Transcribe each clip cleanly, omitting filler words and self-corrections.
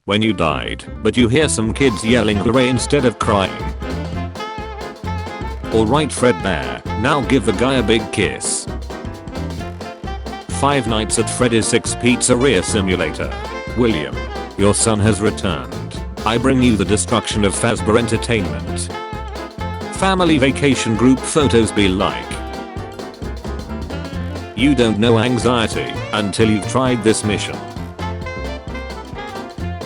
when you died, but you hear some kids yelling hooray instead of crying. Alright Fredbear, now give the guy a big kiss. Five Nights at Freddy's 6 Pizzeria Simulator. William, your son has returned. I bring you the destruction of Fazbear Entertainment. Family vacation group photos be like. You don't know anxiety until you've tried this mission.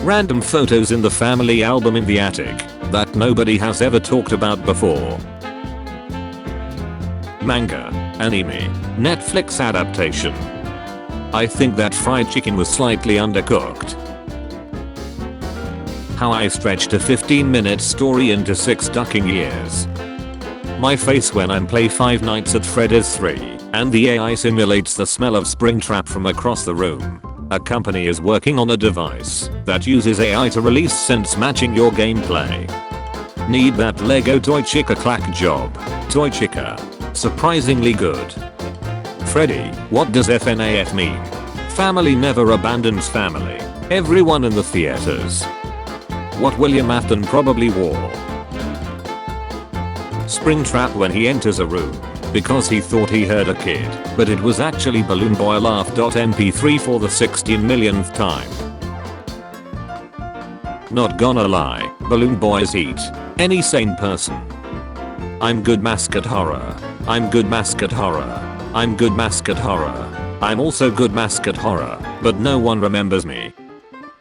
Random photos in the family album in the attic that nobody has ever talked about before. Manga, anime, Netflix adaptation. I think that fried chicken was slightly undercooked. How I stretched a 15-minute story into 6 ducking years. My face when I play Five Nights at Freddy's 3 and the AI simulates the smell of Springtrap from across the room. A company is working on a device that uses AI to release scents matching your gameplay. Need that Lego Toy Chica clack job. Toy Chica. Surprisingly good. Freddy, what does FNaF mean? Family never abandons family. Everyone in the theaters. What William Afton probably wore. Springtrap when he enters a room because he thought he heard a kid, but it was actually Balloon Boy laugh.mp3 for the 16 millionth time. Not gonna lie, Balloon Boys eat any sane person. I'm good mascot horror. I'm good mascot horror. I'm good mascot horror. I'm also good mascot horror, but no one remembers me.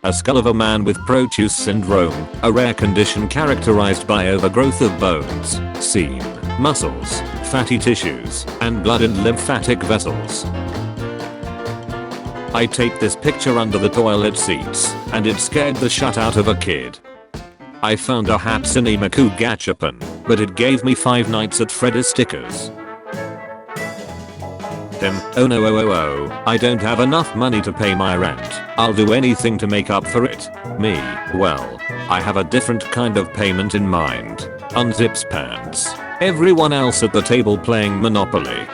A skull of a man with Proteus syndrome, a rare condition characterized by overgrowth of bones, seam, muscles, fatty tissues, and blood in lymphatic vessels. I taped this picture under the toilet seats, and it scared the shut out of a kid. I found a Hatsune Miku gachapon, but it gave me Five Nights at Freddy's stickers. Oh no, I don't have enough money to pay my rent. I'll do anything to make up for it. Me, well, I have a different kind of payment in mind. Unzips pants. Everyone else at the table playing Monopoly.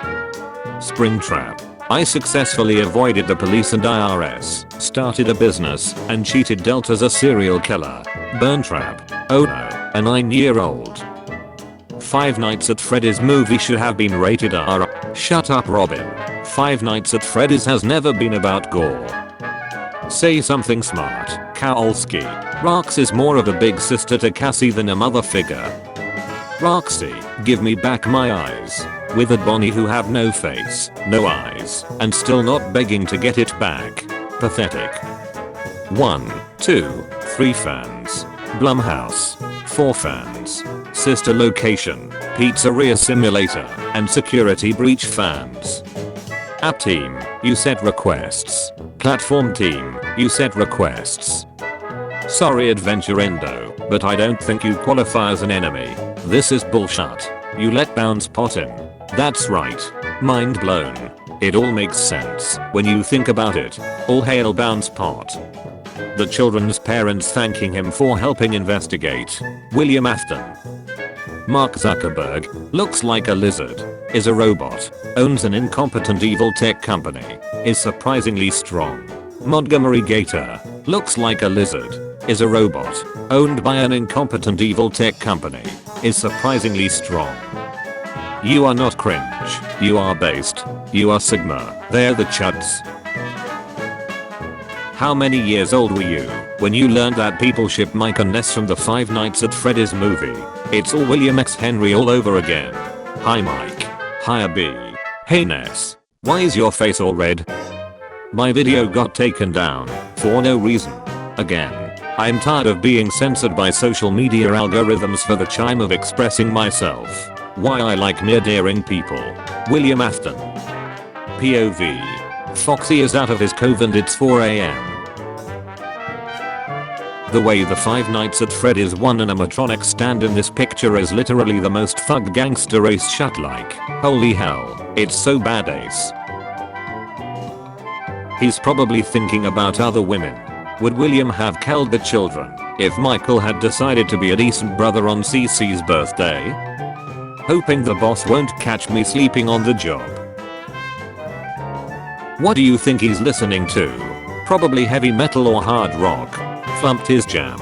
Springtrap. I successfully avoided the police and IRS, started a business, and cheated Delt as a serial killer. Burntrap. Oh no, a 9-year-old. Five Nights at Freddy's movie should have been rated R. Shut up Robin. Five Nights at Freddy's has never been about gore. Say something smart, Kowalski. Rox is more of a big sister to Cassie than a mother figure. Roxy, give me back my eyes. Withered Bonnie who have no face, no eyes, and still not begging to get it back. Pathetic. 1, 2, 3 fans. Blumhouse. 4 fans. Sister location, Pizzeria Simulator, and Security Breach fans. App team, you set requests. Platform team, you set requests. Sorry Adventure Endo, but I don't think you qualify as an enemy. This is bullshit. You let Bounce Pot in. That's right. Mind blown. It all makes sense when you think about it. All hail Bounce Pot. The children's parents thanking him for helping investigate. William Afton. Mark Zuckerberg, looks like a lizard, is a robot, owns an incompetent evil tech company, is surprisingly strong. Montgomery Gator, looks like a lizard, is a robot, owned by an incompetent evil tech company, is surprisingly strong. You are not cringe, you are based, you are Sigma, they're the chuds. How many years old were you when you learned that people ship Mike and Ness from the Five Nights at Freddy's movie? It's all William X Henry all over again. Hi Mike. Hi B. Hey Ness. Why is your face all red? My video got taken down for no reason. Again. I'm tired of being censored by social media algorithms for the chime of expressing myself. Why I like near-daring people. William Afton. POV. Foxy is out of his cove and it's 4 AM. The way the Five Nights at Freddy's 1 animatronic stand in this picture is literally the most fucked gangster race shut like. Holy hell, it's so badass. He's probably thinking about other women. Would William have killed the children if Michael had decided to be a decent brother on Cece's birthday? Hoping the boss won't catch me sleeping on the job. What do you think he's listening to? Probably heavy metal or hard rock. flumped his jam.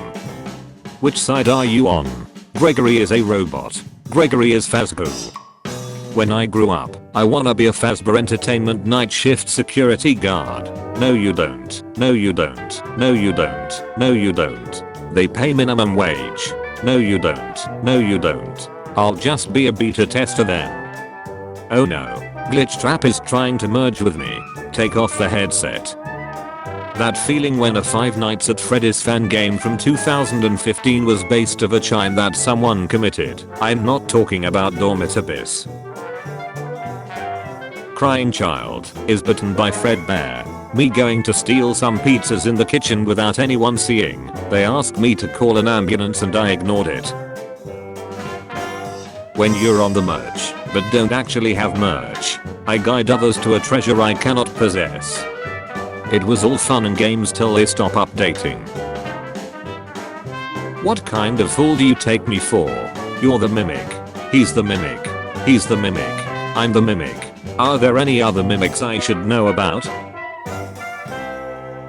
Which side are you on? Gregory is a robot. Gregory is Faz Coin. When I grew up, I wanna be a Fazbear Entertainment night shift security guard. No you don't. No you don't. No you don't. No you don't. They pay minimum wage. No you don't. No you don't. I'll just be a beta tester then. Oh no. Glitchtrap is trying to merge with me. Take off the headset. That feeling when a Five Nights at Freddy's fan game from 2015 was based of a crime that someone committed. I'm not talking about Dormit Abyss. Crying child is bitten by Fred Bear. Me going to steal some pizzas in the kitchen without anyone seeing. They asked me to call an ambulance and I ignored it. When you're on the merch, but don't actually have merch. I guide others to a treasure I cannot possess. It was all fun and games till they stop updating. What kind of fool do you take me for? You're the mimic. He's the mimic. He's the mimic. I'm the mimic. Are there any other mimics I should know about?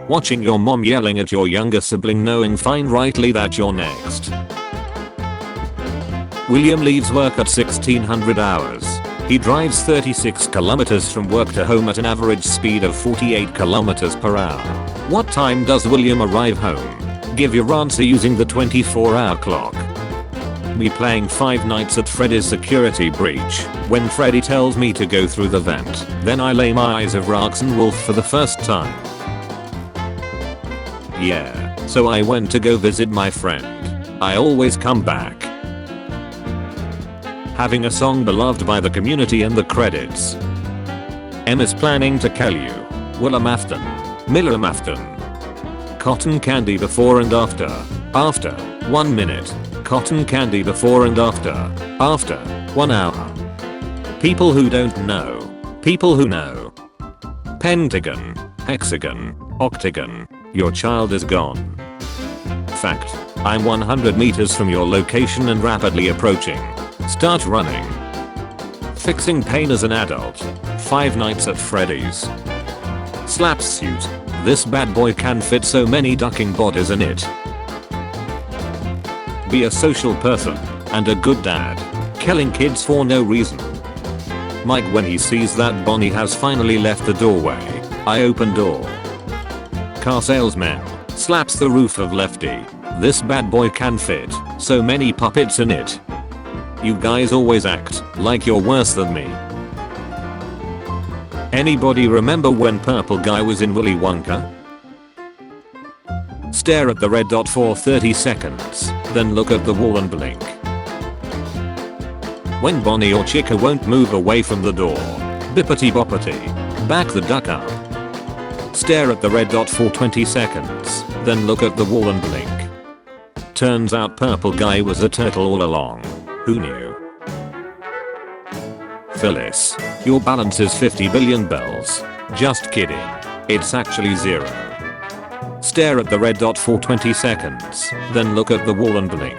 Watching your mom yelling at your younger sibling knowing fine rightly that you're next. William leaves work at 1600 hours. He drives 36 kilometers from work to home at an average speed of 48 kilometers per hour. What time does William arrive home? Give your answer using the 24-hour clock. Me playing Five Nights at Freddy's security breach when Freddy tells me to go through the vent. Then I lay my eyes of Rags and Wolf for the first time. Yeah, so I went to go visit my friend. I always come back. Having a song beloved by the community in the credits. M is planning to kill you. Willem Afton. Millem Afton. Cotton candy before and after. After 1 minute. Cotton candy before and after. After 1 hour. People who don't know. People who know. Pentagon. Hexagon. Octagon. Your child is gone. Fact. I'm 100 meters from your location and rapidly approaching. Start running. Fixing pain as an adult. Five Nights at Freddy's. Slap suit. This bad boy can fit so many ducking bodies in it. Be a social person and a good dad. Killing kids for no reason. Mike when he sees that Bonnie has finally left the doorway. I open door. Car salesman slaps the roof of Lefty. This bad boy can fit so many puppets in it. You guys always act like you're worse than me. Anybody remember when Purple Guy was in Willy Wonka? Stare at the red dot for 30 seconds, then look at the wall and blink. When Bonnie or Chica won't move away from the door. Bippity boppity. Back the duck up. Stare at the red dot for 20 seconds, then look at the wall and blink. Turns out Purple Guy was a turtle all along. Who knew? Phyllis, your balance is 50 billion bells. Just kidding. It's actually 0. Stare at the red dot for 20 seconds, then look at the wall and blink.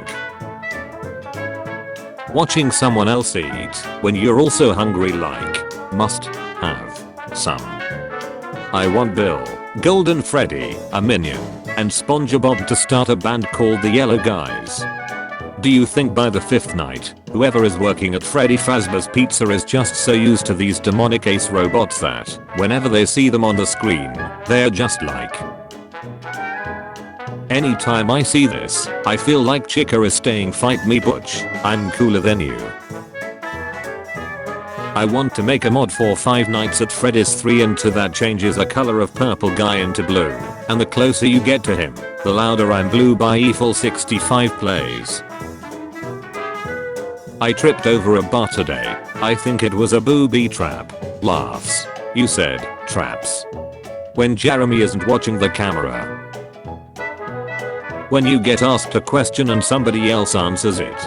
Watching someone else eat when you're also hungry like must have some. I want Bill, Golden Freddy, a minion, and SpongeBob to start a band called the Yellow Guys. Do you think by the 5th night, whoever is working at Freddy Fazbear's Pizza is just so used to these demonic ace robots that, whenever they see them on the screen, they're just like. Anytime I see this, I feel like Chica is saying fight me butch, I'm cooler than you. I want to make a mod for Five Nights at Freddy's 3 into that changes the color of Purple Guy into blue, and the closer you get to him, the louder I'm blue by equal 65 plays. I tripped over a bar today. I think it was a booby trap. Laughs. You said, traps. When Jeremy isn't watching the camera. When you get asked a question and somebody else answers it.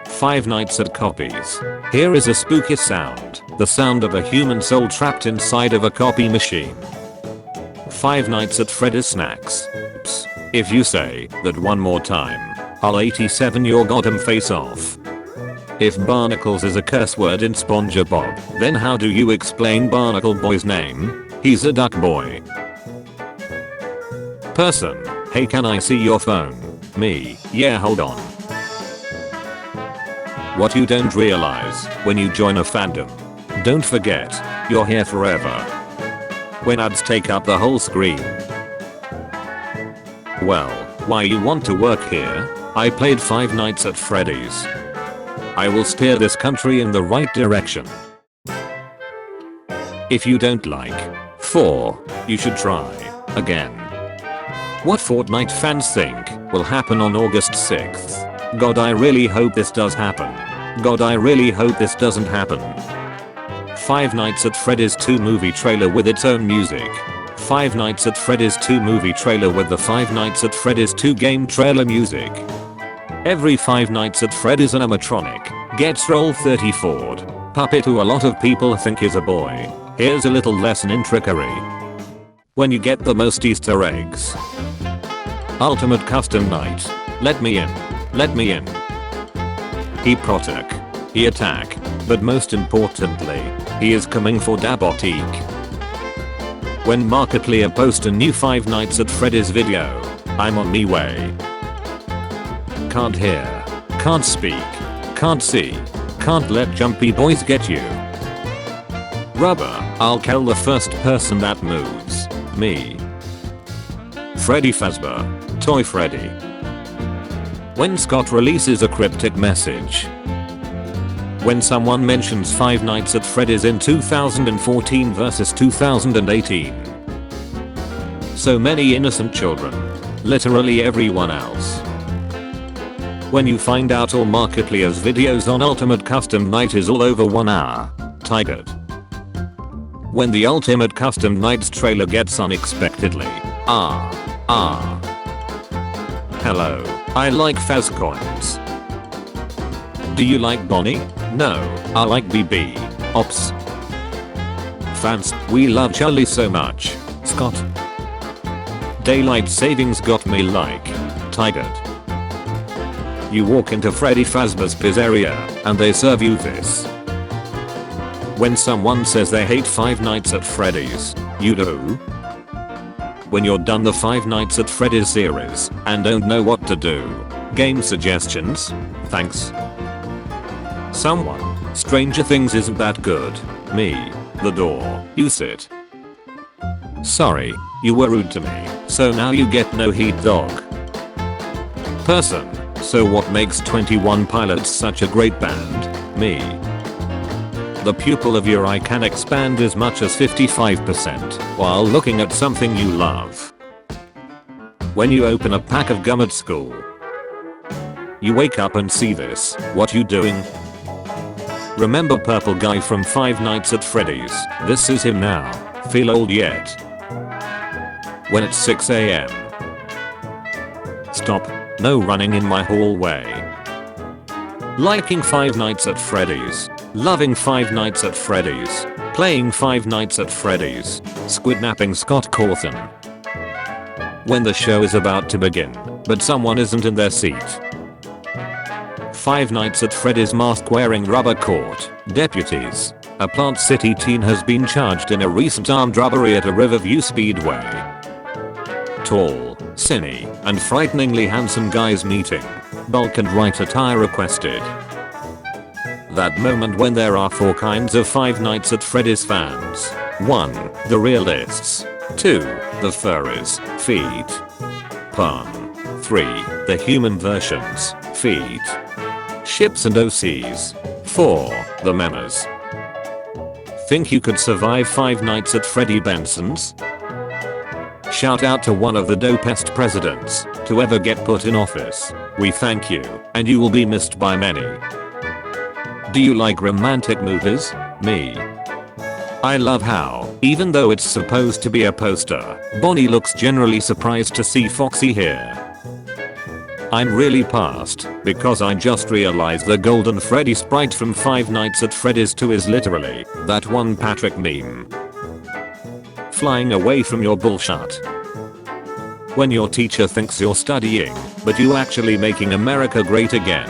Five Nights at Copies. Here is a spooky sound. The sound of a human soul trapped inside of a copy machine. Five Nights at Freddy's Snacks. Oops. If you say that one more time, I'll 87 your goddamn face off. If Barnacles is a curse word in SpongeBob, then how do you explain Barnacle Boy's name? He's a duck boy. Person. Hey, can I see your phone? Me. Yeah, hold on. What you don't realize when you join a fandom. Don't forget, you're here forever. When ads take up the whole screen. Well, why you want to work here? I played Five Nights at Freddy's. I will steer this country in the right direction. If you don't like 4, you should try again. What Fortnite fans think will happen on August 6th. God, I really hope this does happen. God, I really hope this doesn't happen. Five Nights at Freddy's 2 movie trailer with its own music. Five Nights at Freddy's 2 movie trailer with the Five Nights at Freddy's 2 game trailer music. Every Five Nights at Freddy's animatronic gets roll 30 Ford puppet who a lot of people think is a boy. Here's a little lesson in trickery. When you get the most Easter eggs. Ultimate custom night. Let me in. Let me in. He protect. He attack. But most importantly, he is coming for da boutique. When Markiplier post a new Five Nights at Freddy's video, I'm on me way. Can't hear. Can't speak. Can't see. Can't let jumpy boys get you. Rubber, I'll kill the first person that moves. Me. Freddy Fazbear. Toy Freddy. When Scott releases a cryptic message. When someone mentions Five Nights at Freddy's in 2014 versus 2018. So many innocent children. Literally everyone else. When you find out all Markiplier's videos on Ultimate Custom Night is all over 1 hour. Tigered. When the Ultimate Custom Nights trailer gets unexpectedly. Hello, I like Faz Coins. Do you like Bonnie? No, I like BB. Ops. Fans, we love Charlie so much. Scott. Daylight savings got me like. Tigered. You walk into Freddy Fazbear's pizzeria, and they serve you this. When someone says they hate Five Nights at Freddy's, you do? When you're done the Five Nights at Freddy's series, and don't know what to do. Game suggestions? Thanks. Someone. Stranger Things isn't that good. Me. The door. You sit. Sorry, you were rude to me, so now you get no heat dog. Person. So what makes 21 Pilots such a great band? Me. The pupil of your eye can expand as much as 55% while looking at something you love. When you open a pack of gum at school. You wake up and see this, what you doing? Remember purple guy from Five Nights at Freddy's? This is him now. Feel old yet? When it's 6 AM. Stop. No running in my hallway. Liking Five Nights at Freddy's. Loving Five Nights at Freddy's. Playing Five Nights at Freddy's. Kidnapping Scott Cawthon. When the show is about to begin, but someone isn't in their seat. Five Nights at Freddy's mask wearing rubber court. Deputies. A Plant City teen has been charged in a recent armed robbery at a Riverview Speedway. Tall, cine, and frighteningly handsome guys meeting. Bulk and right attire requested. That moment when there are 4 kinds of Five Nights at Freddy's fans. 1. The realists. 2. The furries. Feet. Pun. 3. The human versions. Feet. Ships and OCs. 4. The memes. Think you could survive Five Nights at Freddy Benson's? Shout out to one of the dopest presidents to ever get put in office. We thank you, and you will be missed by many. Do you like romantic movies? Me. I love how, even though it's supposed to be a poster, Bonnie looks generally surprised to see Foxy here. I'm really past, because I just realized the golden Freddy sprite from Five Nights at Freddy's 2 is literally that one Patrick meme. Flying away from your bullshit. When your teacher thinks you're studying, but you actually making America great again.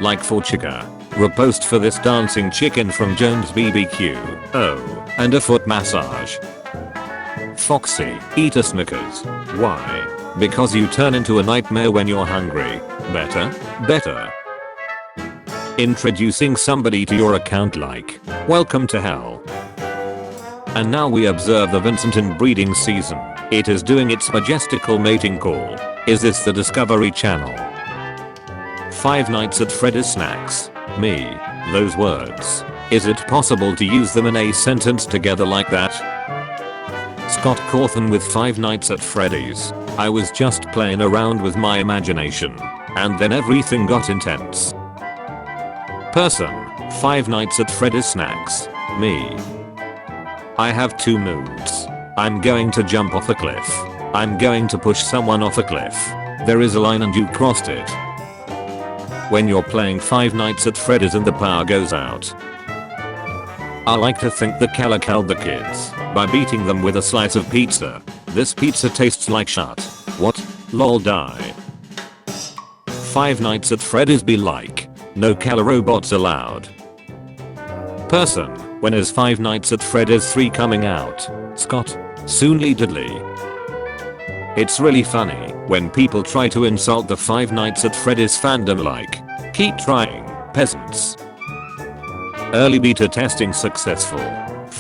Like for Chica. Repost for this dancing chicken from Jones BBQ. Oh, and a foot massage. Foxy, eat a Snickers. Why? Because you turn into a nightmare when you're hungry. Better. Introducing somebody to your account like, welcome to hell. And now we observe the Vincent inbreeding season. It is doing its majestical mating call. Is this the Discovery Channel? Five Nights at Freddy's snacks. Me. Those words. Is it possible to use them in a sentence together like that? Scott Cawthon with Five Nights at Freddy's. I was just playing around with my imagination. And then everything got intense. Person. Five Nights at Freddy's snacks. Me. I have two moods. I'm going to jump off a cliff. I'm going to push someone off a cliff. There is a line and you crossed it. When you're playing Five Nights at Freddy's and the power goes out. I like to think the Keller killed the kids by beating them with a slice of pizza. This pizza tastes like shit. What? Lol die. Five Nights at Freddy's be like, no Keller robots allowed. Person, when is Five Nights at Freddy's 3 coming out? Scott, soonly diddly. It's really funny when people try to insult the Five Nights at Freddy's fandom like, keep trying, peasants. Early beta testing successful.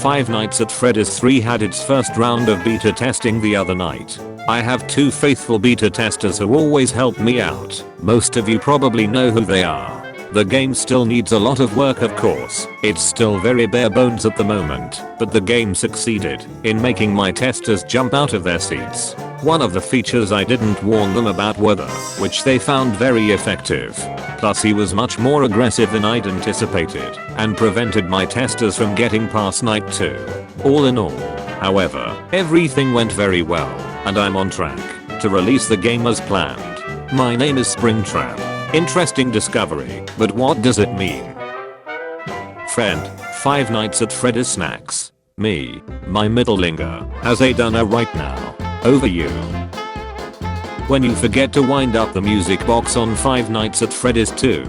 Five Nights at Freddy's 3 had its first round of beta testing the other night. I have two faithful beta testers who always help me out. Most of you probably know who they are. The game still needs a lot of work, of course. It's still very bare bones at the moment, but the game succeeded in making my testers jump out of their seats. One of the features I didn't warn them about weather, which they found very effective. Plus he was much more aggressive than I'd anticipated and prevented my testers from getting past night 2. All in all, however, everything went very well and I'm on track to release the game as planned. My name is Springtrap. Interesting discovery, but what does it mean? Friend, Five Nights at Freddy's snacks. Me, my middlinger, has a dinner right now. Over you. When you forget to wind up the music box on Five Nights at Freddy's 2.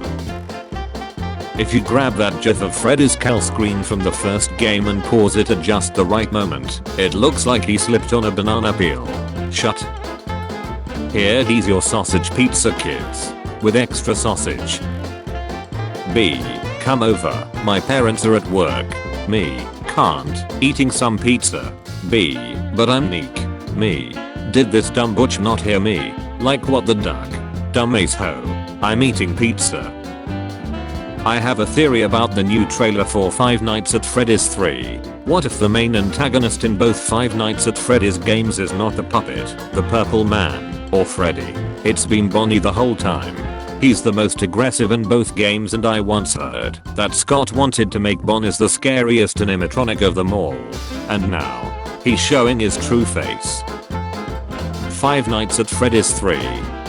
If you grab that gif of Freddy's kill screen from the first game and pause it at just the right moment, it looks like he slipped on a banana peel. Shut. Here he's your sausage pizza kids. With extra sausage. B. Come over. My parents are at work. Me. Can't. Eating some pizza. B. But I'm meek. Me. Did this dumb butch not hear me? Like what the duck? Dumbass ho. I'm eating pizza. I have a theory about the new trailer for Five Nights at Freddy's 3. What if the main antagonist in both Five Nights at Freddy's games is not the puppet, the purple man, or Freddy? It's been Bonnie the whole time. He's the most aggressive in both games and I once heard that Scott wanted to make Bonnie the scariest animatronic of them all. And now, he's showing his true face. Five Nights at Freddy's 3.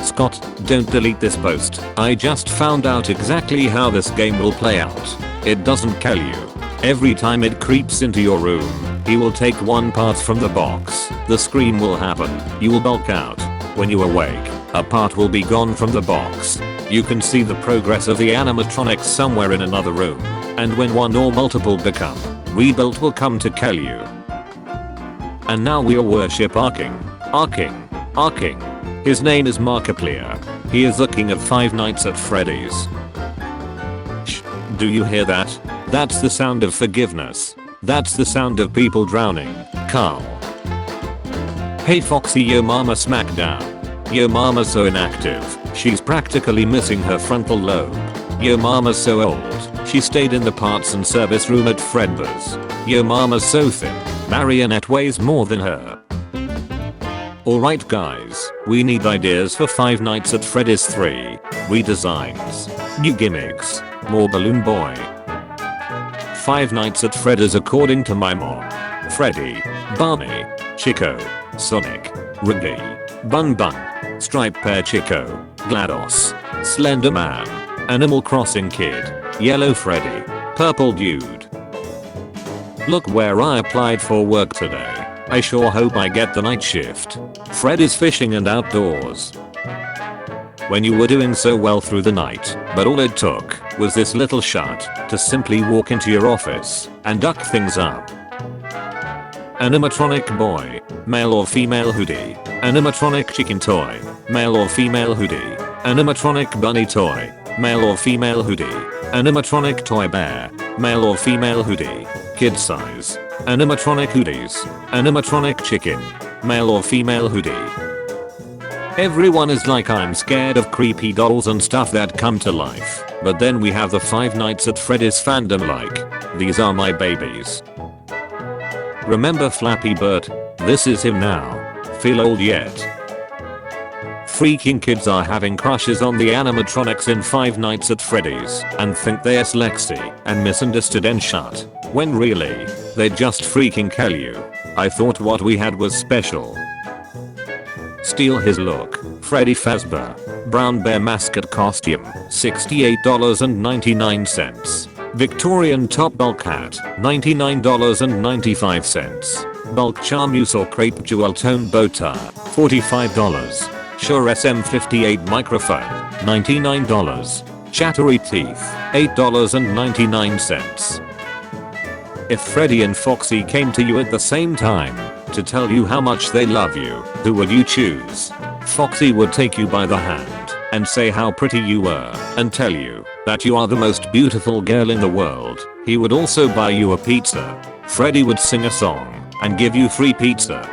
Scott, don't delete this post. I just found out exactly how this game will play out. It doesn't kill you. Every time it creeps into your room, he will take one part from the box. The scream will happen. You will bulk out. When you awake, a part will be gone from the box. You can see the progress of the animatronics somewhere in another room. And when one or multiple become rebuilt will come to kill you. And now we'll worship our king. Our king. Our king. His name is Markiplier. He is the king of Five Nights at Freddy's. Shh. Do you hear that? That's the sound of forgiveness. That's the sound of people drowning. Calm. Hey Foxy, your mama smackdown. Your mama's so inactive. She's practically missing her frontal lobe. Your mama's so old. She stayed in the parts and service room at Fredbear's. Your mama's so thin. Marionette weighs more than her. Alright guys, we need ideas for Five Nights at Freddy's 3. Redesigns. New gimmicks. More Balloon Boy. Five Nights at Freddy's according to my mom. Freddy. Barney. Chico. Sonic. Reggie. Bun Bun. Stripe Pear Chico. GLaDOS. Slender Man. Animal Crossing Kid. Yellow Freddy. Purple Dude. Look where I applied for work today. I sure hope I get the night shift. Freddy's fishing and outdoors. When you were doing so well through the night, but all it took was this little shot to simply walk into your office and duck things up. Animatronic Boy. male or female hoodie, animatronic chicken toy, male or female hoodie, animatronic bunny toy, male or female hoodie, animatronic toy bear, male or female hoodie, kid size, animatronic hoodies, animatronic chicken, male or female hoodie. Everyone is like, I'm scared of creepy dolls and stuff that come to life, but then we have the Five Nights at Freddy's fandom like, these are my babies. Remember Flappy Bird? This is him now. Feel old yet? Freaking kids are having crushes on the animatronics in Five Nights at Freddy's and think they're Lexi and misunderstood and shut, when really, they just freaking kill you. I thought what we had was special. Steal his look, Freddy Fazbear, brown bear mascot costume, $68.99. Victorian top bulk hat, $99.95. Bulk charmeuse or crepe jewel tone bow tie, $45. Shure SM58 microphone, $99. Chattery teeth, $8.99. If Freddy and Foxy came to you at the same time to tell you how much they love you, who would you choose? Foxy would take you by the hand and say how pretty you were and tell you that you are the most beautiful girl in the world. He would also buy you a pizza. Freddy would sing a song and give you free pizza.